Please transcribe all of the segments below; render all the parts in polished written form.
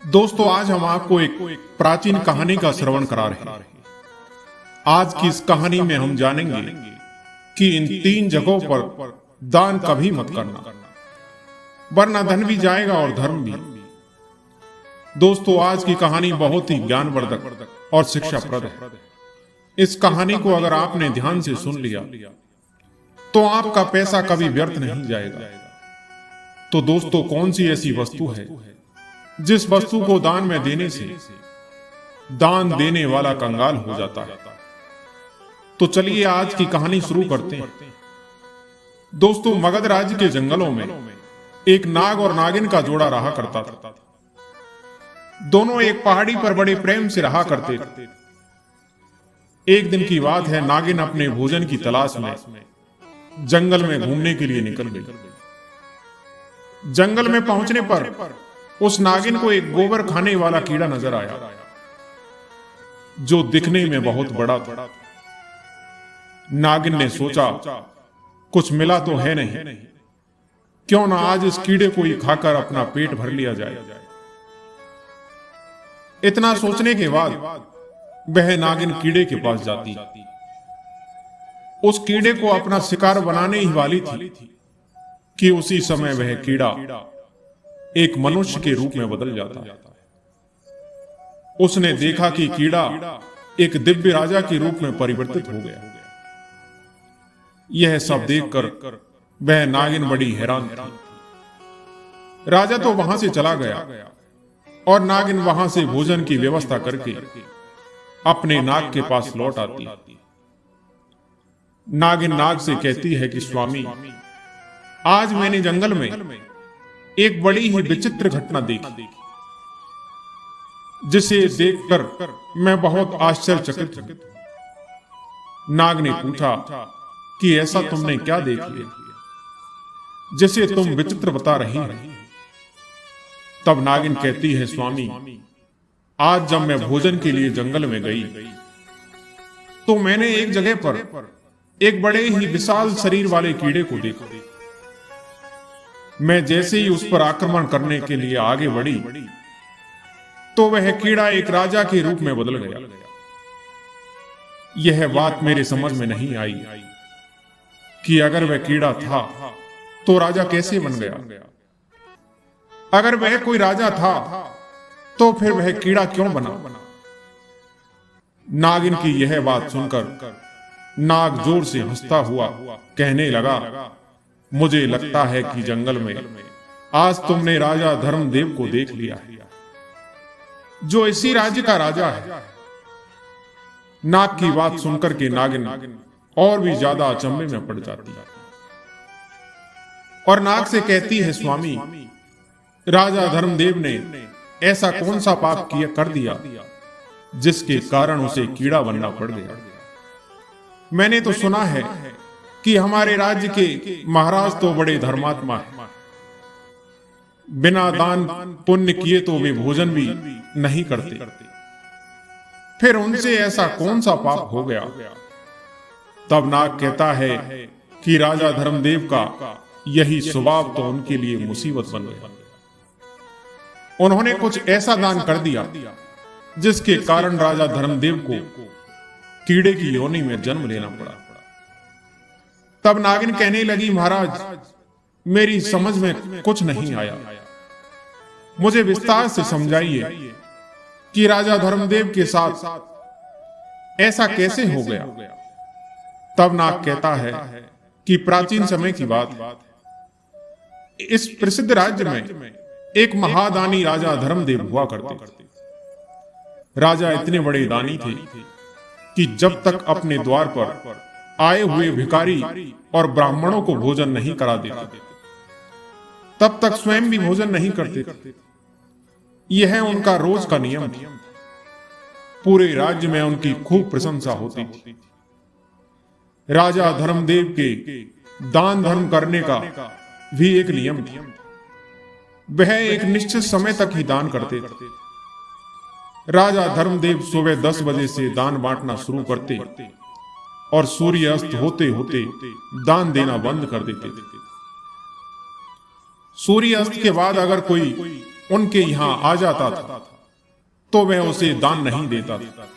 दोस्तों, आज हम आपको एक प्राचीन कहानी का श्रवण करा रहे हैं। आज की इस कहानी में हम जानेंगे कि इन 3 जगहों पर दान कभी मत करना, वरना धन भी जाएगा और धर्म भी। दोस्तों, आज की कहानी बहुत ही ज्ञानवर्धक और शिक्षाप्रद है। इस कहानी को अगर आपने ध्यान से सुन लिया तो आपका पैसा कभी व्यर्थ नहीं जाएगा। तो दोस्तों, कौन सी ऐसी वस्तु है जिस वस्तु को दान में देने से दान देने वाला कंगाल हो जाता है? तो चलिए आज की कहानी शुरू करते हैं। दोस्तों, मगध राज्य के जंगलों में एक नाग और नागिन का जोड़ा रहा करता था। दोनों एक पहाड़ी पर बड़े प्रेम से रहा करते थे। एक दिन की बात है, नागिन अपने भोजन की तलाश में जंगल में घूमने के लिए निकल गई। जंगल में पहुंचने पर उस नागिन को एक गोबर खाने वाला कीड़ा नजर आया, जो दिखने में बहुत बड़ा था। नागिन ने सोचा, कुछ मिला तो है नहीं, क्यों ना आज इस कीड़े को ही खाकर अपना पेट भर लिया जाए। इतना सोचने के बाद वह नागिन कीड़े के पास जाती। उस कीड़े को अपना शिकार बनाने ही वाली थी कि उसी समय वह कीड़ा एक मनुष्य के रूप में बदल जाता है। उसने देखा कि कीड़ा एक दिव्य राजा के रूप में परिवर्तित हो गया। यह सब देखकर वह नागिन बड़ी हैरान थी। राजा तो वहां से चला गया और नागिन वहां से भोजन की व्यवस्था करके अपने नाग के पास लौट आती। नागिन नाग से कहती है कि स्वामी, आज मैंने जंगल में एक बड़ी ही विचित्र घटना देखी, जिसे देखकर मैं बहुत आश्चर्यचकित हूं। नाग ने पूछा कि ऐसा तुमने क्या देख लिया जिसे तुम विचित्र बता रही हो? तब नागिन कहती है, स्वामी, आज जब मैं भोजन के लिए जंगल में गई तो मैंने एक जगह पर एक बड़े ही विशाल शरीर वाले कीड़े को देखा। मैं जैसे ही उस पर आक्रमण करने के लिए आगे बढ़ी तो वह कीड़ा एक राजा के रूप में बदल गया। यह बात मेरे समझ में नहीं आई कि अगर वह कीड़ा था तो राजा कैसे बन गया। अगर वह कोई राजा था तो फिर वह कीड़ा क्यों बना? नागिन की यह बात सुनकर नाग जोर से हंसता हुआ कहने लगा, मुझे लगता है कि जंगल में आज तुमने राजा धर्मदेव को देख लिया है, जो इसी राज्य का राजा है। नाग की बात सुनकर के नागिन और भी ज्यादा अचंभे में पड़ जाती है और नाग से कहती है, स्वामी, राजा धर्मदेव ने ऐसा कौन सा पाप किया कर दिया जिसके कारण उसे कीड़ा बनना पड़ गया? मैंने तो सुना है कि हमारे राज्य के महाराज तो बड़े धर्मात्मा हैं, बिना दान पुण्य किए तो वे भोजन भी नहीं करते। फिर उनसे ऐसा कौन सा पाप हो गया? तब नाग कहता है कि राजा धर्मदेव का यही स्वभाव तो उनके लिए मुसीबत बन गया। उन्होंने कुछ ऐसा दान कर दिया जिसके कारण राजा धर्मदेव को कीड़े की योनि में जन्म लेना पड़ा। तब नागिन कहने लगी, महाराज, मेरी समझ में कुछ नहीं आया, मुझे विस्तार से समझाइए कि राजा धर्मदेव के साथ ऐसा कैसे हो गया। तब नाग कहता है कि प्राचीन समय की बात, इस प्रसिद्ध राज्य में एक महादानी राजा धर्मदेव हुआ करते। राजा इतने बड़े दानी थे कि जब तक अपने द्वार पर आए हुए भिखारी और ब्राह्मणों को भोजन नहीं करा देते, तब तक स्वयं भी भोजन नहीं करते। यह उनका रोज का नियम था। पूरे राज्य में उनकी खूब प्रशंसा होती थी। राजा धर्मदेव के दान धर्म करने का भी एक नियम था। वह एक निश्चित समय तक ही दान करते थे। राजा धर्मदेव सुबह 10 बजे से दान बांटना शुरू करते और सूर्य अस्त होते होते दान देना बंद कर देते थे। सूर्य अस्त के बाद अगर कोई उनके यहां आ जाता था तो वह उसे दान नहीं देता था,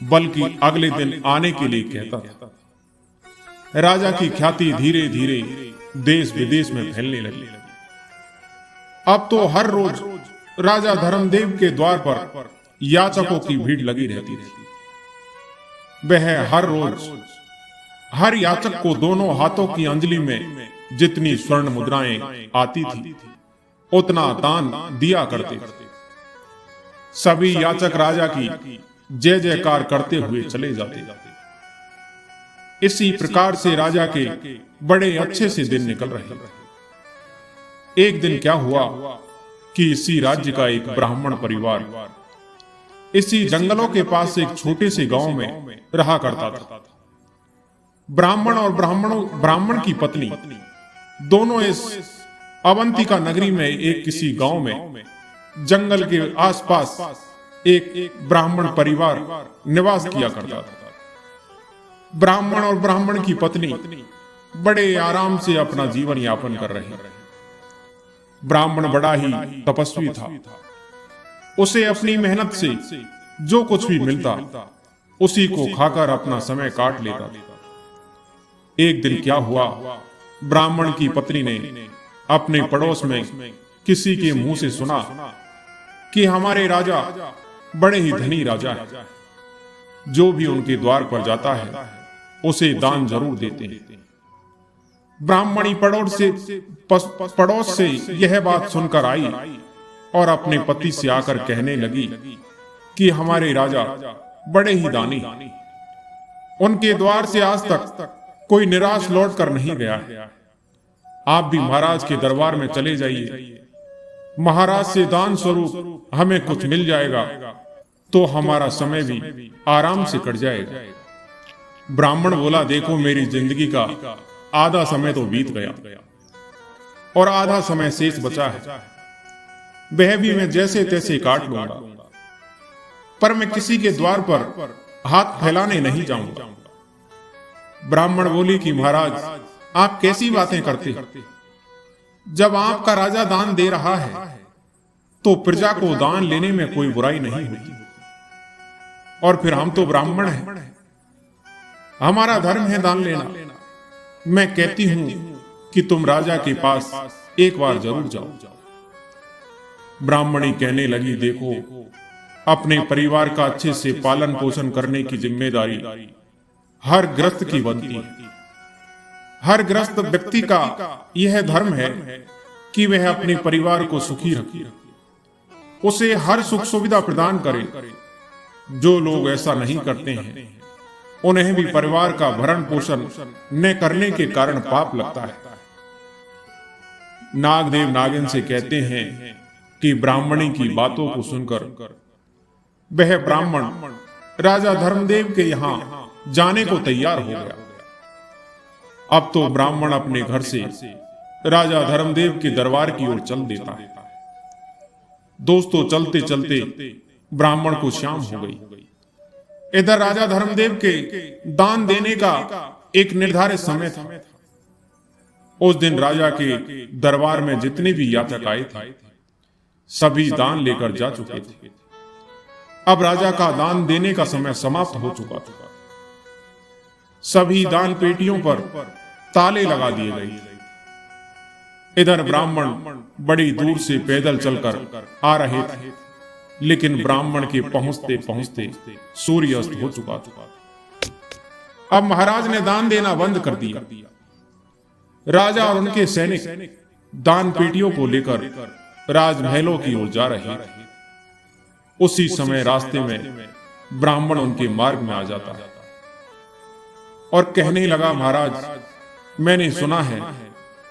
बल्कि अगले दिन आने के लिए कहता था। राजा की ख्याति धीरे धीरे देश विदेश में फैलने लगी। अब तो हर रोज राजा धर्मदेव के द्वार पर याचकों की भीड़ लगी रहती थी। वह हर रोज हर याचक को दोनों हाथों की अंजलि में जितनी स्वर्ण मुद्राएं आती थी उतना दान दिया करते। सभी याचक राजा की जय जयकार करते हुए चले जाते। इसी प्रकार से राजा के बड़े अच्छे से दिन निकल रहे। एक दिन क्या हुआ कि इसी राज्य का एक ब्राह्मण परिवार इसी जंगलों के पास एक छोटे से गांव में रहा करता था। ब्राह्मण और ब्राह्मण की पत्नी दोनों इस अवंतिका नगरी में एक किसी गांव में जंगल के आसपास एक ब्राह्मण परिवार निवास किया करता था। ब्राह्मण और ब्राह्मण की पत्नी बड़े आराम से अपना जीवन यापन कर रहे। ब्राह्मण बड़ा ही तपस्वी था। उसे अपनी मेहनत से जो कुछ भी मिलता उसी को खाकर अपना समय काट लेता था। एक दिन क्या हुआ, ब्राह्मण की पत्नी ने अपने पड़ोस में किसी के मुंह से सुना कि हमारे राजा बड़े ही धनी राजा है, जो भी उनके द्वार पर जाता है उसे दान जरूर देते हैं। ब्राह्मणी पड़ोस से यह बात सुनकर आई और अपने पति से आकर कहने लगी कि हमारे राजा बड़े ही दानी, उनके द्वार से आज तक कोई निराश लौट कर नहीं गया है। आप भी महाराज के दरबार में चले जाइए, महाराज से दान स्वरूप हमें कुछ मिल जाएगा तो हमारा समय भी आराम से कट जाएगा। ब्राह्मण बोला, देखो मेरी जिंदगी का आधा समय तो बीत गया और आधा समय शेष बचा है, वह भी मैं जैसे तैसे काट लूंगा, पर मैं किसी के द्वार पर हाथ फैलाने नहीं जाऊंगा। ब्राह्मण बोली कि महाराज आप कैसी बातें करते, जब आपका राजा दान दे रहा है तो प्रजा को दान लेने में कोई बुराई नहीं होती, और फिर हम तो ब्राह्मण हैं, हमारा धर्म है दान लेना। मैं कहती हूं कि तुम राजा के पास एक बार जरूर जाओ। ब्राह्मणी कहने लगी, देखो अपने परिवार का अच्छे से पालन पोषण करने की जिम्मेदारी हर गृहस्थ की बनती है। हर गृहस्थ व्यक्ति का यह धर्म है कि वह अपने परिवार को सुखी रखे, उसे हर सुख सुविधा प्रदान करे। जो लोग ऐसा नहीं करते हैं उन्हें भी परिवार का भरण पोषण न करने के कारण पाप लगता है। नागदेव नागिन से कहते हैं कि ब्राह्मणी की बातों को सुनकर वह ब्राह्मण राजा धर्मदेव के यहां जाने को तैयार हो गया। अब तो ब्राह्मण अपने घर से राजा धर्मदेव के दरबार की ओर चल देता है। दोस्तों, चलते चलते ब्राह्मण को शाम हो गई। इधर राजा धर्मदेव के दान देने का एक निर्धारित समय था। उस दिन राजा के दरबार में जितने भी याचक आए थे सभी दान लेकर जा चुके थे। अब राजा का दान देने का समय समाप्त हो चुका था। सभी दान पेटियों पर ताले लगा दिए गए। इधर ब्राह्मण बड़ी दूर से पैदल चलकर आ रहे थे, लेकिन ब्राह्मण के पहुंचते पहुंचते सूर्यास्त हो चुका था। अब महाराज ने दान देना बंद कर दिया। राजा और उनके सैनिक दान पेटियों को लेकर राजमहलों की ओर जा रहे थे। उसी समय रास्ते में ब्राह्मण उनके मार्ग में आ जाता है और कहने लगा, महाराज मैंने सुना है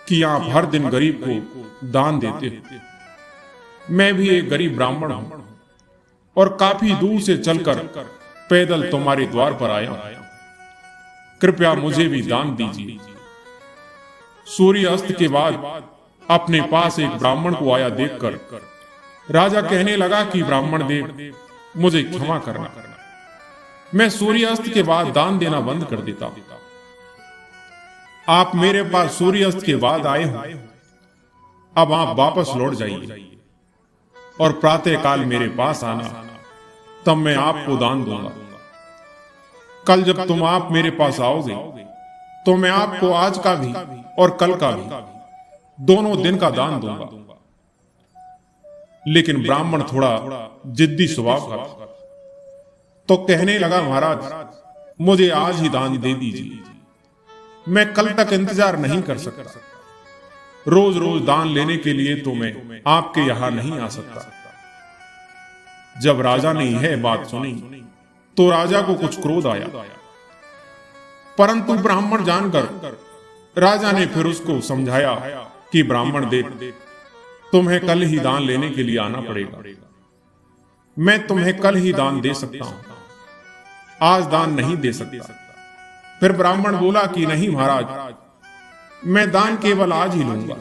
कि आप हर दिन गरीब को दान देते हो। मैं भी एक गरीब ब्राह्मण हूं और काफी दूर से चलकर पैदल तुम्हारे द्वार पर आया हूं। कृपया मुझे भी दान दीजिए। सूर्य अस्त के बाद अपने पास एक ब्राह्मण को आया देखकर राजा कहने लगा कि ब्राह्मण देव मुझे क्षमा करना, मैं सूर्यास्त के बाद दान देना बंद कर देता हूं। आप मेरे पास सूर्यास्त के बाद आए हो, अब आप वापस लौट जाइए। और प्रातः काल मेरे पास आना, तब मैं आपको दान दूंगा। कल जब तुम आप मेरे पास आओगे तो मैं आपको आज का भी और कल का भी दोनों दिन का दान दूंगा। लेकिन ब्राह्मण थोड़ा जिद्दी स्वभाव का था, तो कहने लगा, महाराज मुझे आज ही दान दे दीजिए, मैं कल तक इंतजार नहीं कर सकता। रोज रोज दान लेने के लिए तो मैं आपके यहां नहीं आ सकता। जब राजा ने यह बात सुनी तो राजा को कुछ क्रोध आया, परंतु ब्राह्मण जानकर राजा ने फिर उसको समझाया कि ब्राह्मण देव, तुम्हें कल ही दान लेने के लिए आना पड़ेगा। मैं तुम्हें कल ही दान दे सकता हूं, आज दान नहीं दे सकता। फिर ब्राह्मण बोला कि नहीं महाराज, मैं दान केवल आज ही लूंगा,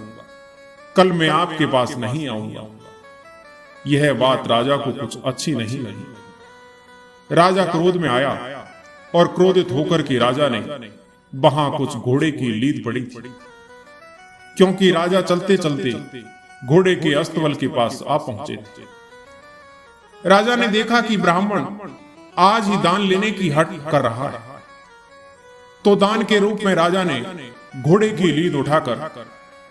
कल मैं आपके पास नहीं आऊंगा। यह बात राजा को कुछ अच्छी नहीं लगी। राजा क्रोध में आया और क्रोधित होकर के राजा ने वहां कुछ घोड़े की लीद पड़ी थी, क्योंकि राजा चलते चलते घोड़े के अस्तबल के पास आ पहुंचे थे। राजा ने देखा कि ब्राह्मण आज ही दान लेने की हट कर रहा है, तो दान के रूप में राजा ने घोड़े की लीद उठाकर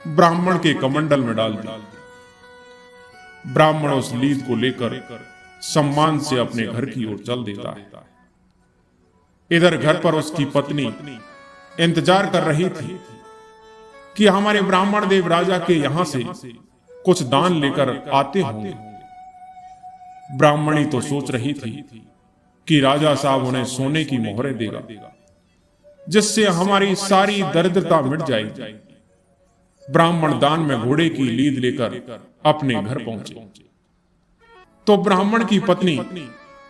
ब्राह्मण के कमंडल में डाल दी। ब्राह्मण उस लीद को लेकर सम्मान से अपने घर की ओर चल देता है। इधर घर पर उसकी पत्नी इंतजार कर रही थी कि हमारे ब्राह्मण देव राजा के यहां से कुछ दान लेकर आते होंगे। ब्राह्मणी तो सोच रही थी कि राजा साहब उन्हें सोने की मोहरें देगा, जिससे हमारी सारी दरिद्रता मिट जाएगी। ब्राह्मण दान में घोड़े की लीद लेकर अपने घर पहुंचे तो ब्राह्मण की पत्नी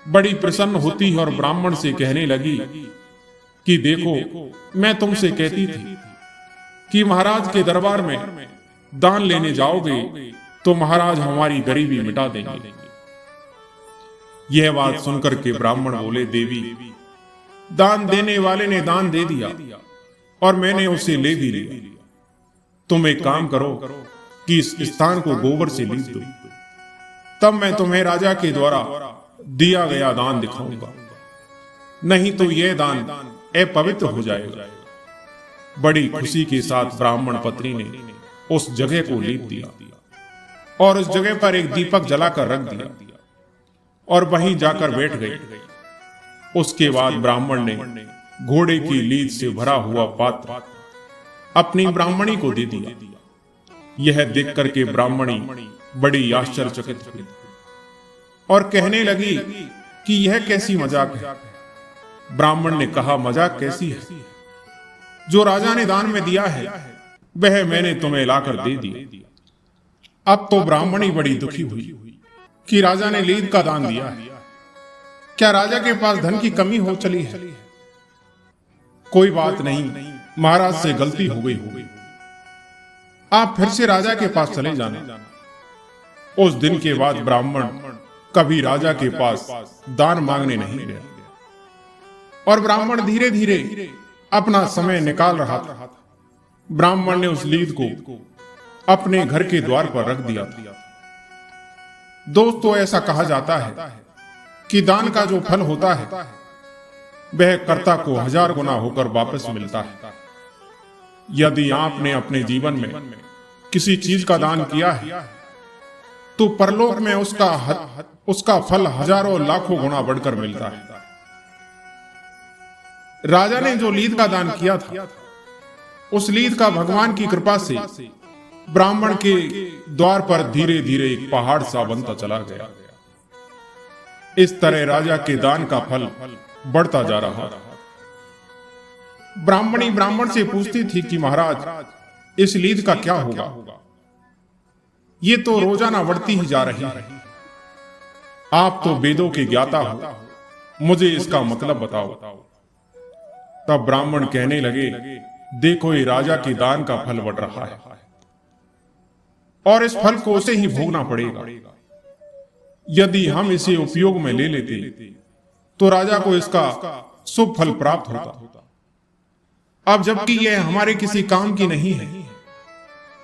बड़ी प्रसन्न होती और ब्राह्मण से कहने लगी कि देखो, मैं तुमसे कहती थी कि महाराज के दरबार में दान लेने जाओगे तो महाराज हमारी गरीबी मिटा देंगे। यह बात सुनकर के ब्राह्मण बोले, देवी, दान देने वाले ने दान दे दिया और मैंने उसे ले भी लिया। तुम एक काम करो कि इस स्थान को गोबर से लीप दो, तब मैं तुम्हें राजा के द्वारा दिया गया दान दिखाऊंगा, नहीं तो यह दान अपवित्र हो जाएगा। बड़ी खुशी के साथ ब्राह्मण पत्नी ने उस जगह को लीप दिया और उस जगह पर एक दीपक जलाकर रख दिया और वहीं जाकर बैठ गई। उसके बाद ब्राह्मण ने घोड़े की लीद से भरा हुआ पात्र अपनी ब्राह्मणी को दे दिया। यह देख करके ब्राह्मणी बड़ी आश्चर्यचकित हुई और कहने लगी कि यह कैसी मजाक है। ब्राह्मण ने कहा, मजाक कैसी है? जो राजा ने दान में दिया है वह मैंने तुम्हें लाकर दे दिया। अब तो ब्राह्मणी बड़ी दुखी हुई कि राजा ने लीद का दान दिया है। क्या राजा के पास धन की कमी हो चली है? कोई बात नहीं, महाराज से गलती हो गई। आप फिर से राजा के पास चले जाना। उस दिन के बाद ब्राह्मण कभी राजा के पास दान मांगने नहीं गया और ब्राह्मण धीरे धीरे अपना समय निकाल रहा था। ब्राह्मण ने उस लीद को अपने घर के द्वार पर रख दिया था। दोस्तों, ऐसा कहा जाता है कि दान का जो फल होता है वह कर्ता को 1000 गुना होकर वापस मिलता है। यदि आपने अपने जीवन में किसी चीज का दान किया है तो परलोक में उसका फल हजारों लाखों गुना बढ़कर मिलता है। राजा ने जो लीद का दान किया था, उस लीद का भगवान की कृपा से ब्राह्मण के द्वार पर धीरे धीरे एक पहाड़ सा बनता चला गया। इस तरह राजा के दान का फल बढ़ता जा रहा। ब्राह्मणी ब्राह्मण से पूछती थी कि महाराज, इस लीद का क्या होगा? ये तो रोजाना बढ़ती ही जा रही है। आप तो वेदों के ज्ञाता हो, मुझे इसका मतलब बताओ। तब ब्राह्मण कहने लगे, देखो, ये राजा के दान का फल बढ़ रहा है और इस फल को उसे ही भोगना पड़ेगा। यदि हम इसे उपयोग में ले लेते तो राजा को इसका शुभ फल प्राप्त होता। अब जबकि यह हमारे किसी काम की नहीं है,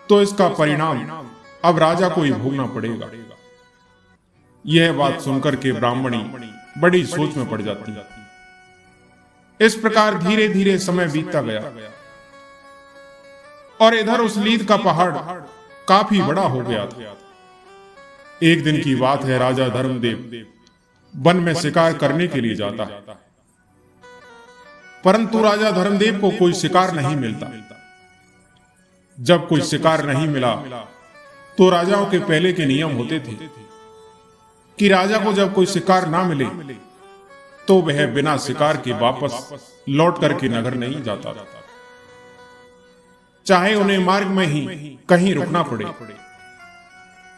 तो इसका परिणाम अब राजा को ही भोगना पड़ेगा। यह बात सुनकर के ब्राह्मणी बड़ी सोच में पड़ जाती। इस प्रकार धीरे धीरे समय बीतता गया और इधर उस लीद का पहाड़ काफी बड़ा हो गया था। एक दिन की बात है, राजा धर्मदेव वन में शिकार करने के लिए जाता है, परंतु राजा धर्मदेव को कोई शिकार नहीं मिलता। जब कोई शिकार नहीं मिला तो राजाओं के पहले के नियम होते थे कि राजा को जब कोई शिकार ना मिले तो वह बिना शिकार के वापस लौट करके नगर नहीं जाता, चाहे उन्हें मार्ग में ही कहीं रुकना पड़े।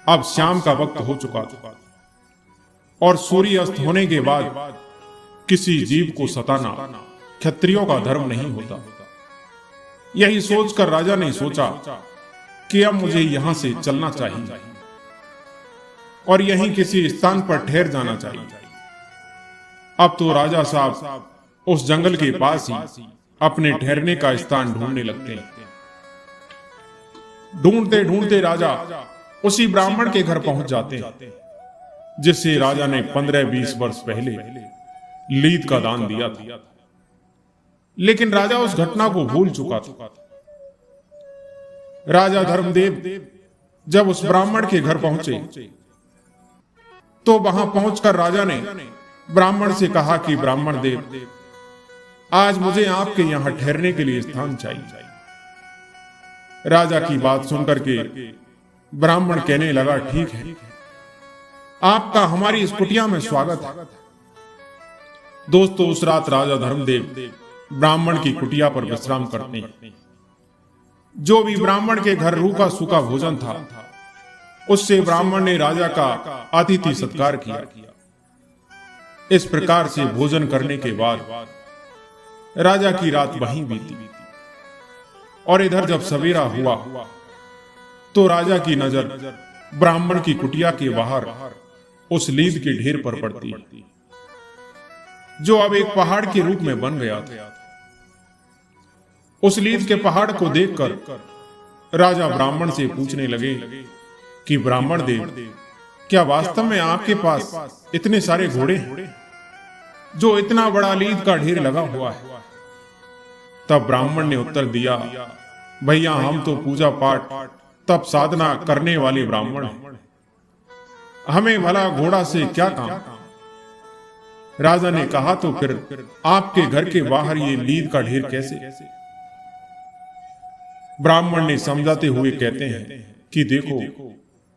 अब शाम का वक्त हो चुका था और सूर्य अस्त होने के बाद किसी जीव को सताना क्षत्रियों का धर्म नहीं होता। यही सोचकर राजा ने सोचा कि अब मुझे यहां से चलना चाहिए और यहीं किसी स्थान पर ठहर जाना चाहिए। अब तो राजा साहब उस जंगल के पास ही अपने ठहरने का स्थान ढूंढने लगते हैं। ढूंढते ढूंढते राजा उसी ब्राह्मण के घर पहुंच जाते हैं जिससे राजा ने 15-20 वर्ष पहले लीद का दान दिया था। लेकिन राजा उस घटना को भूल चुका था। राजा धर्मदेव जब उस ब्राह्मण के घर पहुंचे तो वहां पहुंचकर राजा ने ब्राह्मण से कहा कि ब्राह्मण देव, आज मुझे आपके यहां ठहरने के लिए स्थान चाहिए। राजा की बात सुनकर के ब्राह्मण कहने लगा, ठीक है, आपका हमारी इस कुटिया में स्वागत है। दोस्तों, उस रात राजा धर्मदेव ब्राह्मण की कुटिया पर विश्राम करते हैं। जो भी ब्राह्मण के घर रूखा सूखा भोजन था उससे ब्राह्मण ने राजा का अतिथि सत्कार किया। इस प्रकार से भोजन करने के बाद राजा की रात वहीं बीती और इधर जब सवेरा हुआ तो राजा की नजर ब्राह्मण की कुटिया के बाहर उस लीद के ढेर पर पड़ती जो अब एक पहाड़ के रूप में बन गया था। उस लीद के पहाड़ को देखकर राजा ब्राह्मण से पूछने लगे कि ब्राह्मण देव, क्या वास्तव में आपके पास इतने सारे घोड़े हैं जो इतना बड़ा लीद का ढेर लगा हुआ है? तब ब्राह्मण ने उत्तर दिया, भैया, हम तो पूजा पाठ तप साधना करने वाले ब्राह्मण हैं, हमें भला घोड़ा से क्या काम। राजा ने कहा, तो फिर आपके घर के बाहर ये लीद का ढेर कैसे? ब्राह्मण ने समझाते हुए कहते हैं कि देखो,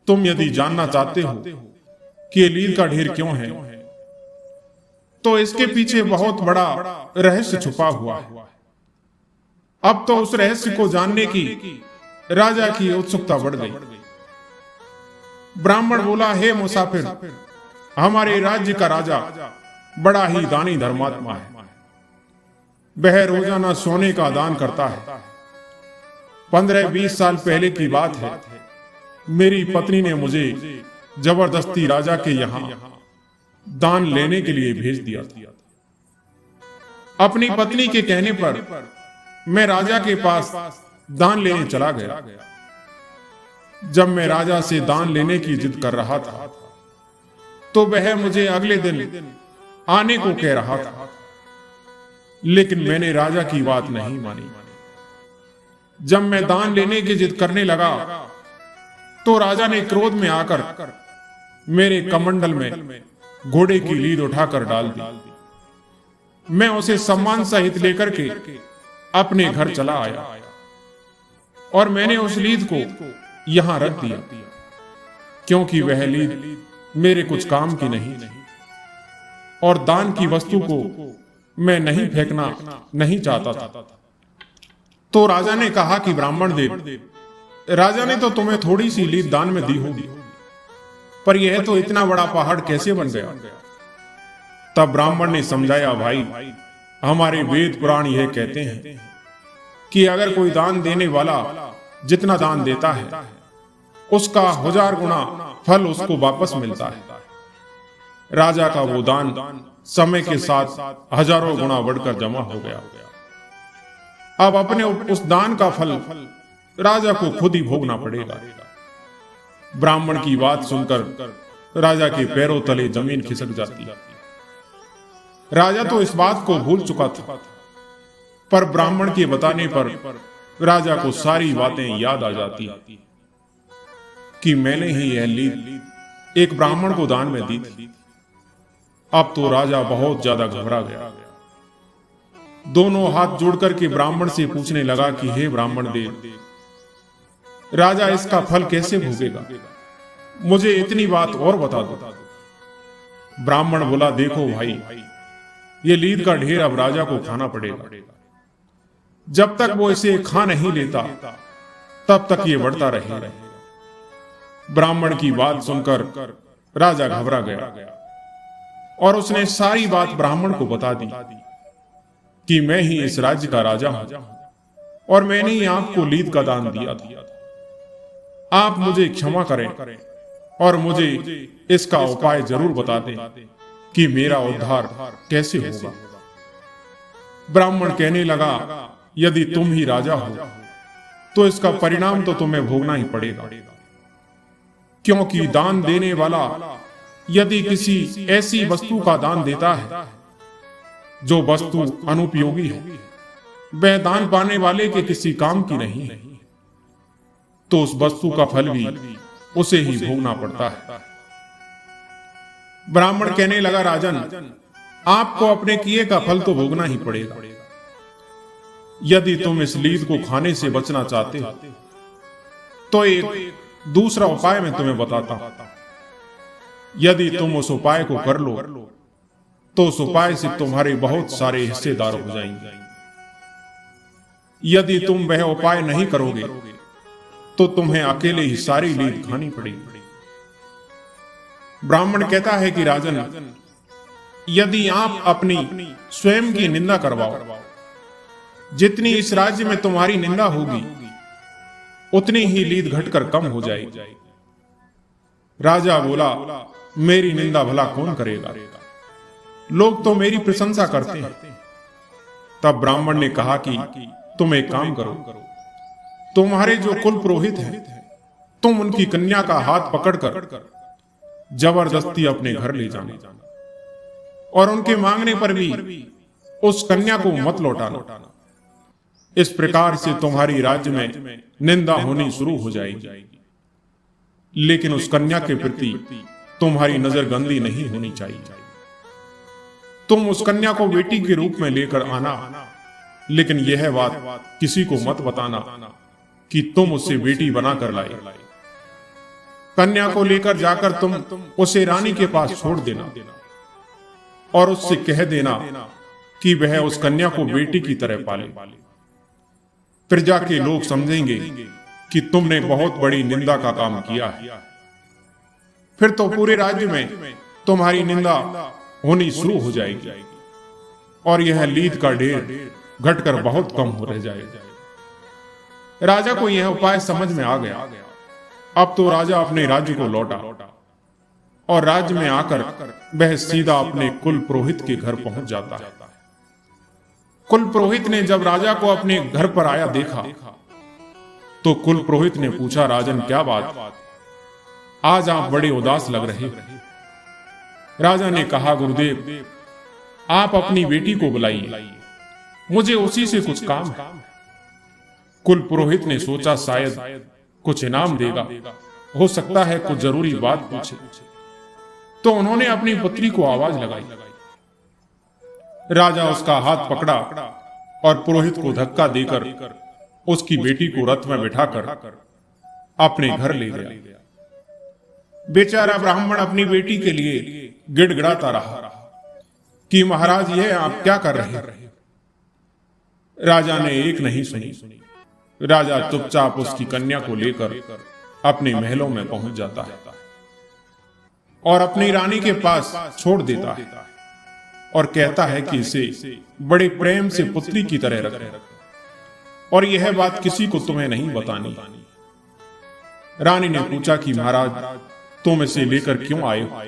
तुम यदि जानना चाहते हो कि ये लीद का ढेर क्यों है तो इसके पीछे बहुत बड़ा रहस्य छुपा हुआ है। अब तो उस रहस्य को जानने की राजा की उत्सुकता बढ़ गई। ब्राह्मण बोला, हे मुसाफिर, हमारे राज्य का राजा बड़ा ही दानी धर्मात्मा है। वह रोजाना सोने का दान करता है। 15-20 साल पहले की बात है, मेरी पत्नी ने मुझे जबरदस्ती राजा के यहां दान लेने के लिए भेज दिया था। अपनी पत्नी के कहने पर मैं राजा के पास दान लेने चला गया। जब मैं राजा से दान लेने की जिद कर रहा था तो वह मुझे अगले दिन आने को कह रहा था, लेकिन मैंने राजा की बात नहीं मानी। जब मैं दान लेने की जिद करने लगा तो राजा ने क्रोध में आकर मेरे कमंडल में घोड़े की लीद उठाकर डाल दी। मैं उसे सम्मान सहित लेकर के अपने घर चला आया और मैंने उस लीद को यहां रख दिया, क्योंकि वह लीद मेरे कुछ काम की नहीं थी और दान की वस्तु को मैं नहीं फेंकना नहीं चाहता था। तो राजा ने कहा कि ब्राह्मण देव, राजा ने तो तुम्हें थोड़ी सी लीद दान में दी होगी, पर यह तो इतना बड़ा पहाड़ कैसे बन गया? तब ब्राह्मण ने समझाया, भाई, हमारे वेद पुराण यह कहते हैं कि अगर कोई दान देने वाला जितना दान देता है उसका 1000 गुना फल उसको वापस मिलता है। राजा का वो दान समय के साथ हजारों गुना बढ़कर जमा हो गया। अब अपने उस दान का फल राजा को खुद ही भोगना पड़ेगा। ब्राह्मण की बात सुनकर राजा के पैरों तले जमीन खिसक जाती। राजा तो इस बात को भूल चुका था, पर ब्राह्मण के बताने पर राजा को सारी बातें याद आ जाती कि मैंने ही यह लीद एक ब्राह्मण को दान में दी थी। अब तो राजा बहुत ज्यादा घबरा गया। दोनों हाथ जोड़कर के ब्राह्मण से पूछने लगा कि हे ब्राह्मण देव, राजा इसका फल कैसे भोगेगा? मुझे इतनी बात और बता दो। ब्राह्मण बोला, देखो भाई, ये लीद का ढेर अब राजा को खाना पड़ेगा। जब तक वो इसे खा नहीं लेता तब तक ये बढ़ता रहेगा। ब्राह्मण की बात सुनकर राजा घबरा गया और उसने सारी बात ब्राह्मण को बता दी कि मैं ही इस राज्य का राजा हूं और मैंने ही आपको लीद का दान दिया था। आप मुझे क्षमा करें और मुझे इसका उपाय जरूर बता दें कि मेरा उद्धार कैसे होगा। ब्राह्मण कहने लगा, यदि तुम ही राजा हो तो इसका परिणाम तो तुम्हें भोगना ही पड़ेगा, क्योंकि दान देने वाला यदि किसी ऐसी वस्तु का दान देता है जो वस्तु अनुपयोगी है, वह दान पाने वाले के किसी काम की नहीं है, तो उस वस्तु का फल भी उसे ही भोगना पड़ता है। ब्राह्मण कहने लगा, राजन, आपको अपने किए का फल तो भोगना ही पड़ेगा। यदि तुम इस लीद को खाने से बचना चाहते हो तो एक दूसरा उपाय मैं तुम्हें बताता हूं। यदि तुम उस उपाय को कर लो तो उस उपाय से तुम्हारे बहुत सारे हिस्सेदार हो जाएंगे। यदि तुम वह उपाय नहीं करोगे तो तुम्हें अकेले ही सारी लीद खानी पड़ेगी। ब्राह्मण कहता है कि राजन, यदि आप अपनी स्वयं की निंदा करवाओ, जितनी इस राज्य में तुम्हारी निंदा होगी उतनी ही लीद घटकर कम हो जाएगी। राजा बोला, मेरी निंदा भला कौन करेगा? लोग तो मेरी प्रशंसा करते हैं। तब ब्राह्मण ने कहा कि तुम एक काम करो, तुम्हारे जो कुल पुरोहित हैं, तुम उनकी कन्या का हाथ पकड़कर जबरदस्ती अपने घर ले जाना और उनके मांगने पर भी उस कन्या को मत लौटाना। इस प्रकार से तुम्हारी राज्य में निंदा होनी शुरू हो जाएगी, लेकिन उस कन्या के प्रति तुम्हारी नजर गंदी नहीं होनी चाहिए। तुम उस कन्या को बेटी के रूप में लेकर आना, लेकिन यह बात किसी को मत बताना कि तुम उसे बेटी बनाकर लाई। कन्या को लेकर जाकर तुम उसे रानी के पास छोड़ देना और उससे कह देना कि वह उस कन्या को बेटी की तरह पाले। प्रजा के लोग समझेंगे कि तुमने बहुत बड़ी निंदा का काम किया है। फिर तो पूरे राज्य में तुम्हारी निंदा होनी शुरू हो जाएगी और यह लीद का ढेर घटकर बहुत कम हो रह जाएगा। राजा को यह उपाय समझ में आ गया। अब तो राजा अपने राज्य को लौटा और राज्य में आकर वह सीधा अपने कुल पुरोहित के घर पहुंच जाता है। कुल पुरोहित ने जब राजा को अपने घर पर आया देखा तो कुल पुरोहित ने पूछा, राजन, क्या बात, आज आप बड़े उदास लग रहे हो। राजा ने कहा, गुरुदेव, आप अपनी बेटी को बुलाइए, मुझे उसी से कुछ काम है। कुल पुरोहित ने सोचा शायद कुछ इनाम देगा, हो सकता है कुछ जरूरी बात पूछे, तो उन्होंने अपनी पुत्री को आवाज लगाई। राजा उसका हाथ पकड़ा और पुरोहित को धक्का देकर उसकी बेटी को रथ में बिठाकर अपने घर ले गया। बेचारा ब्राह्मण अपनी बेटी के लिए गिड़गिड़ाता रहा कि महाराज, यह आप क्या कर रहे हैं? राजा ने एक नहीं सुनी। राजा चुपचाप उसकी कन्या को लेकर अपने महलों में पहुंच जाता है और अपनी रानी के पास छोड़ देता है और कहता है कि इसे बड़े प्रेम से पुत्री की तरह रखें और यह बात किसी को तुम्हें नहीं बतानी। रानी ने पूछा कि महाराज, तुम इसे लेकर क्यों आए हो?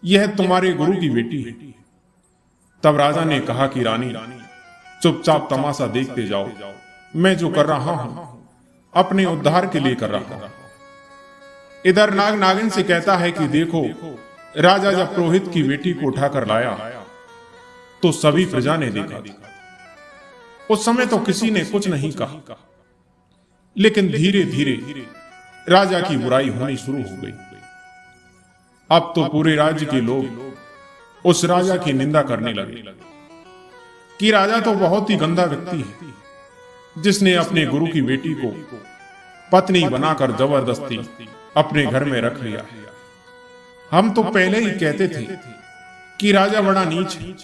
यह तुम्हारे गुरु की बेटी है। तब राजा ने कहा कि रानी, चुपचाप तमाशा देखते जाओ, मैं जो कर रहा हूं अपने उद्धार के लिए कर रहा हूं। इधर नाग नागिन से कहता है कि देखो, राजा जब पुरोहित की बेटी को उठाकर लाया तो सभी प्रजा ने देखा। उस समय तो किसी ने कुछ नहीं कहा, लेकिन धीरे धीरे राजा की बुराई होनी शुरू हो गई। अब तो पूरे राज्य के लोग उस राजा की निंदा करने लगे कि राजा तो बहुत ही गंदा व्यक्ति है, जिसने अपने गुरु की बेटी को पत्नी बनाकर जबरदस्ती अपने घर में रख लिया है। हम तो पहले ही कहते थे कि राजा बड़ा नीच है,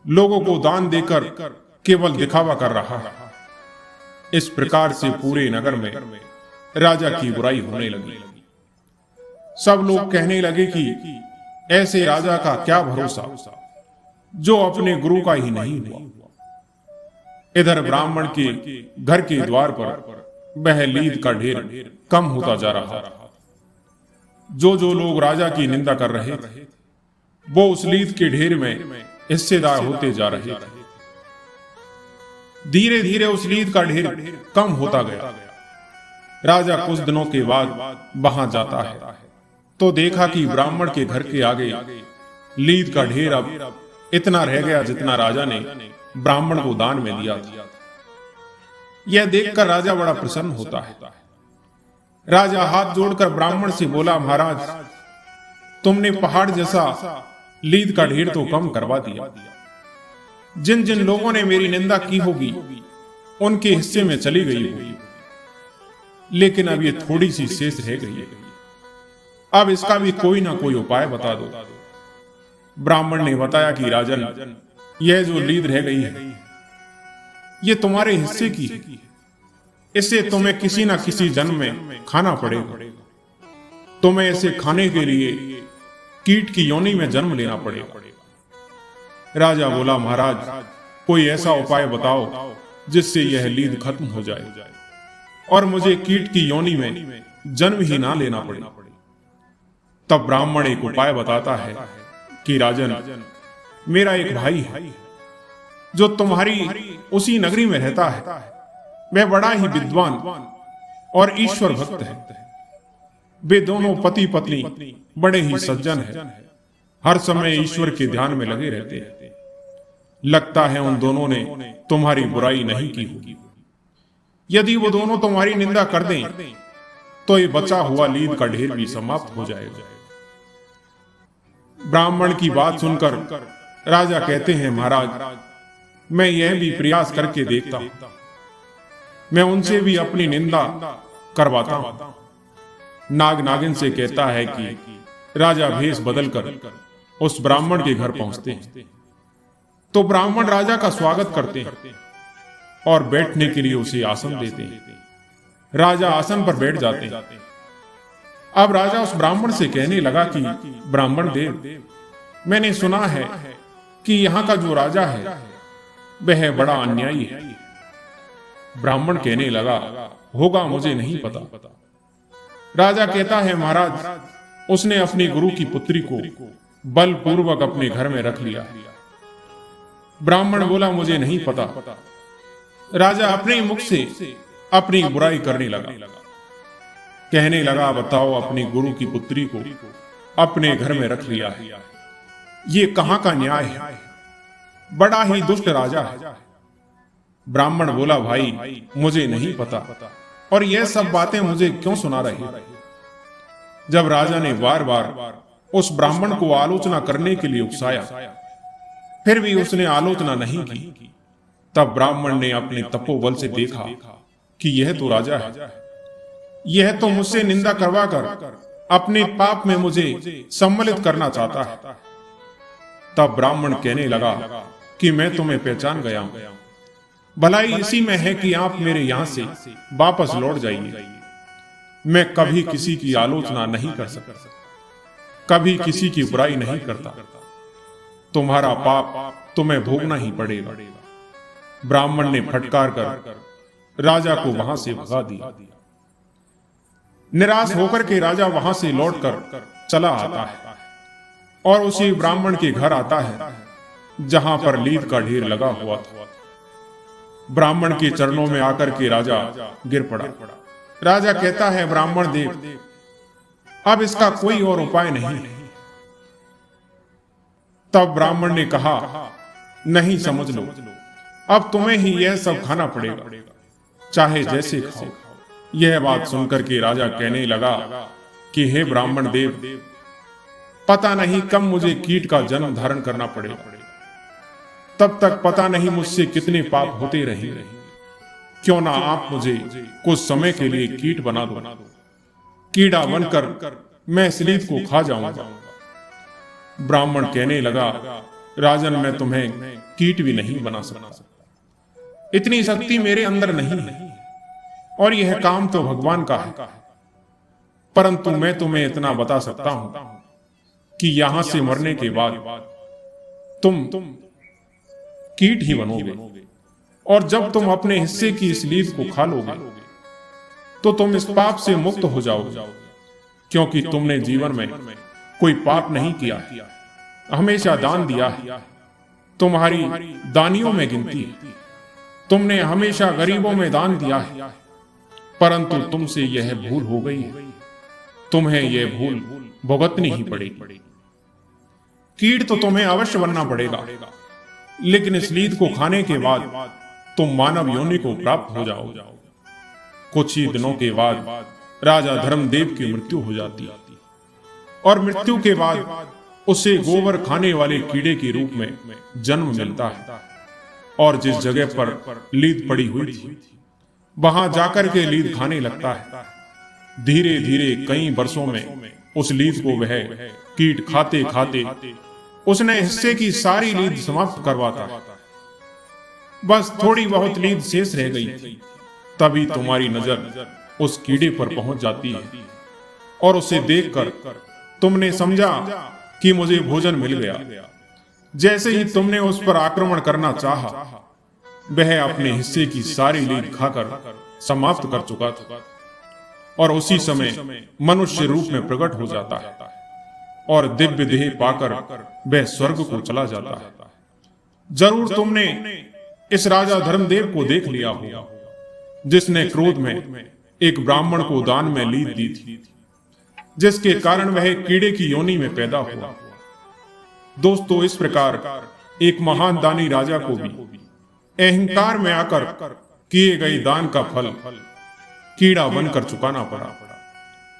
लोगों को दान देकर केवल दिखावा कर रहा है। इस प्रकार से पूरे नगर में राजा की बुराई होने लगी। सब लोग कहने लगे कि ऐसे राजा का क्या भरोसा जो अपने गुरु का ही नहीं हुआ। इधर ब्राह्मण के घर के द्वार पर वह लीद का ढेर कम होता जा रहा था। जो लोग राजा की निंदा कर रहे थे वो उस लीद के ढेर में हिस्सेदार होते जा रहे थे। धीरे धीरे उस लीद का ढेर कम होता गया। राजा कुछ दिनों के बाद वहां जाता है तो देखा कि ब्राह्मण के घर के आगे लीद का ढेर अब इतना रह गया जितना राजा ने ब्राह्मण को दान में दिया था। यह देखकर राजा बड़ा प्रसन्न होता है। राजा हाथ जोड़कर ब्राह्मण से बोला, महाराज, तुमने पहाड़ जैसा लीद का ढेर तो कम करवा दिया। जिन जिन लोगों ने मेरी निंदा की होगी उनके हिस्से में चली गई होगी, लेकिन अब ये थोड़ी सी शेष रह गई है। अब इसका भी कोई ना कोई उपाय बता दो। ब्राह्मण ने बताया कि राजन, यह जो लीद रह गई है ये तुम्हारे हिस्से की है। इसे तुम्हें किसी ना किसी जन्म में खाना पड़ेगा। तुम्हें इसे खाने के लिए कीट की योनि में जन्म लेना पड़ेगा। राजा बोला, महाराज, कोई ऐसा उपाय बताओ जिससे यह लीद खत्म हो जाए और मुझे कीट की योनि में जन्म ही ना लेना पड़े। तब ब्राह्मण एक उपाय बताता है कि राजन, मेरा एक भाई है जो तुम्हारी उसी नगरी में रहता है। वह बड़ा ही विद्वान और ईश्वर भक्त है। वे दोनों पति पत्नी बड़े ही सज्जन हैं, हर समय ईश्वर के ध्यान में लगे रहते हैं। लगता है उन दोनों ने तुम्हारी बुराई नहीं की होगी। यदि वो दोनों तुम्हारी निंदा कर दें तो ये बचा हुआ लीद का ढेर भी समाप्त हो जाएगा। ब्राह्मण की बात सुनकर राजा कहते हैं, महाराज, मैं यह भी प्रयास करके देखता हूं। मैं उनसे भी अपनी निंदा करवाता हूं। नाग नागिन से कहता है कि राजा भेष बदलकर उस ब्राह्मण के घर पहुंचते हैं तो ब्राह्मण राजा का स्वागत करते हैं और बैठने के लिए उसे आसन देते हैं। राजा आसन पर बैठ जाते हैं। अब राजा उस ब्राह्मण से कहने लगा कि ब्राह्मण देव, मैंने सुना है कि यहाँ का जो राजा है वह बड़ा अन्यायी है। ब्राह्मण कहने लगा, होगा, मुझे नहीं पता। राजा कहता है, महाराज, उसने अपनी गुरु की पुत्री को बलपूर्वक अपने घर में रख लिया। ब्राह्मण बोला, मुझे नहीं पता। राजा अपने मुख से अपनी बुराई करने लगा। कहने लगा, बताओ, अपनी गुरु की पुत्री को अपने घर में रख लिया है, ये कहां का न्याय है? बड़ा ही दुष्ट राजा है। ब्राह्मण बोला, भाई, मुझे नहीं पता और यह सब बातें मुझे क्यों सुना रही? जब राजा ने बार बार उस ब्राह्मण को आलोचना करने के लिए उकसाया, फिर भी उसने आलोचना नहीं की, तब ब्राह्मण ने अपने तपोबल से देखा कि यह तो राजा है। यह तो मुझसे निंदा करवाकर अपने पाप में मुझे सम्मिलित करना चाहता है। तब ब्राह्मण कहने लगा कि मैं तुम्हें पहचान गया हूं। भलाई इसी में है कि आप मेरे यहां से वापस लौट जाइए। मैं कभी किसी की आलोचना नहीं कर सकता, कभी किसी की बुराई नहीं करता। तुम्हारा पाप तुम्हें भोगना ही पड़ेगा। ब्राह्मण ने फटकार कर राजा को वहां से भगा दिया। निराश होकर के राजा वहां से लौटकर चला आता है और उसी ब्राह्मण के घर आता है जहां पर लीद का ढेर लगा हुआ था। ब्राह्मण के चरणों में आकर के राजा गिर पड़ा। राजा कहता है, ब्राह्मण देव, अब इसका कोई और उपाय नहीं। तब ब्राह्मण ने कहा, नहीं, समझ लो, अब तुम्हें ही यह सब खाना पड़ेगा, चाहे जैसे खाओ। यह बात सुनकर के राजा कहने लगा कि हे ब्राह्मण देव, पता नहीं कब मुझे कीट का जन्म धारण करना पड़ेगा, तब तक पता नहीं मुझसे कितने पाप होते रहेंगे। क्यों ना आप मुझे कुछ समय के लिए कीट बना दो, कीड़ा बनकर मैं इस लीद को खा जाऊंगा। ब्राह्मण कहने लगा, राजन, मैं तुम्हें कीट भी नहीं बना सकता, इतनी शक्ति मेरे अंदर नहीं है, और यह काम तो भगवान का है। परंतु मैं तुम्हें इतना बता सकता हूं कि यहां से मरने के बाद तुम कीट ही बनोगे, और जब तुम अपने हिस्से की इस लीद को खा लोगे तो तुम इस पाप से मुक्त हो जाओगे, क्योंकि तुमने जीवन में कोई पाप नहीं किया है, हमेशा दान दिया है, तुम्हारी दानियों में गिनती है, तुमने हमेशा गरीबों में दान दिया है, परंतु तुमसे यह भूल हो गई है, तुम्हें यह भूल भुगतनी ही पड़ेगी। कीट तो तुम्हें अवश्य बनना पड़ेगा, लेकिन इस लीद को खाने के बाद तुम मानव योनि को प्राप्त हो जाओगे। कुछ ही दिनों के बाद राजा धर्मदेव की मृत्यु हो जाती है, और मृत्यु के बाद उसे गोबर खाने वाले कीड़े के रूप में जन्म मिलता है, और जिस जगह पर लीद पड़ी हुई थी वहां जाकर के लीद खाने लगता है। धीरे धीरे कई वर्षों में उस लीद को वह कीट खाते खाते उसने हिस्से की सारी लीद समाप्त करवाता। बस थोड़ी बहुत लीद शेष रह गई, तभी तुम्हारी नजर उस कीड़े पर पहुंच जाती है, और उसे देखकर तुमने समझा कि मुझे भोजन मिल गया। जैसे ही तुमने उस पर आक्रमण करना चाहा, वह अपने हिस्से की सारी लीद खाकर समाप्त कर चुका था, और उसी समय मनुष्य रूप में प्रकट हो जाता है, और दिव्य देह पाकर वह स्वर्ग को चला जाता है। जरूर तुमने इस राजा धर्मदेव को देख लिया होगा, जिसने क्रोध में एक ब्राह्मण को दान में लीद दी थी, जिसके कारण वह कीड़े की योनि में पैदा हुआ। दोस्तों, इस प्रकार एक महान दानी राजा को भी अहंकार में आकर किए गए दान का फल कीड़ा बनकर चुकाना पड़ा।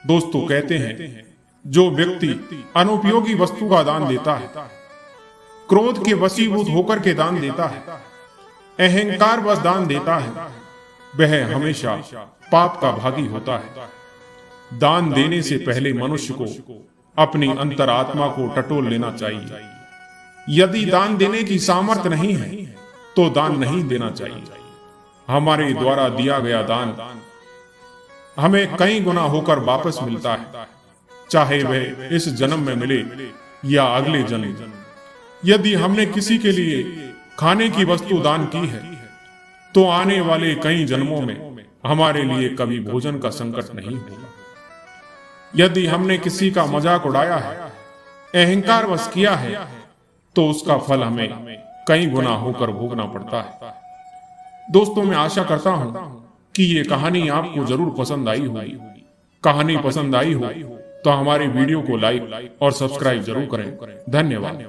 दोस्तों, कहते हैं जो व्यक्ति अनुपयोगी वस्तु का दान देता है, क्रोध के वशीभूत होकर के दान देता है, अहंकार वश दान देता है, वह हमेशा पाप का भागी होता है। दान देने से पहले मनुष्य को अपनी अंतरात्मा को टटोल लेना चाहिए। यदि दान देने की सामर्थ्य नहीं है तो दान नहीं देना चाहिए। हमारे द्वारा दिया गया दान हमें कई गुना होकर वापस मिलता है, चाहे वह इस जन्म में मिले या अगले जन्म। यदि हमने किसी के लिए खाने की वस्तु दान की है तो आने वाले कई जन्मों में हमारे लिए कभी भोजन का संकट नहीं होगा। यदि हमने किसी का मजाक उड़ाया है, अहंकार वश किया है, तो उसका फल हमें कई गुना होकर भोगना पड़ता है। दोस्तों, मैं आशा करता हूं कि ये कहानी आपको जरूर पसंद आई होगी। कहानी पसंद आई हो तो हमारे वीडियो को लाइक और सब्सक्राइब जरूर करें। धन्यवाद।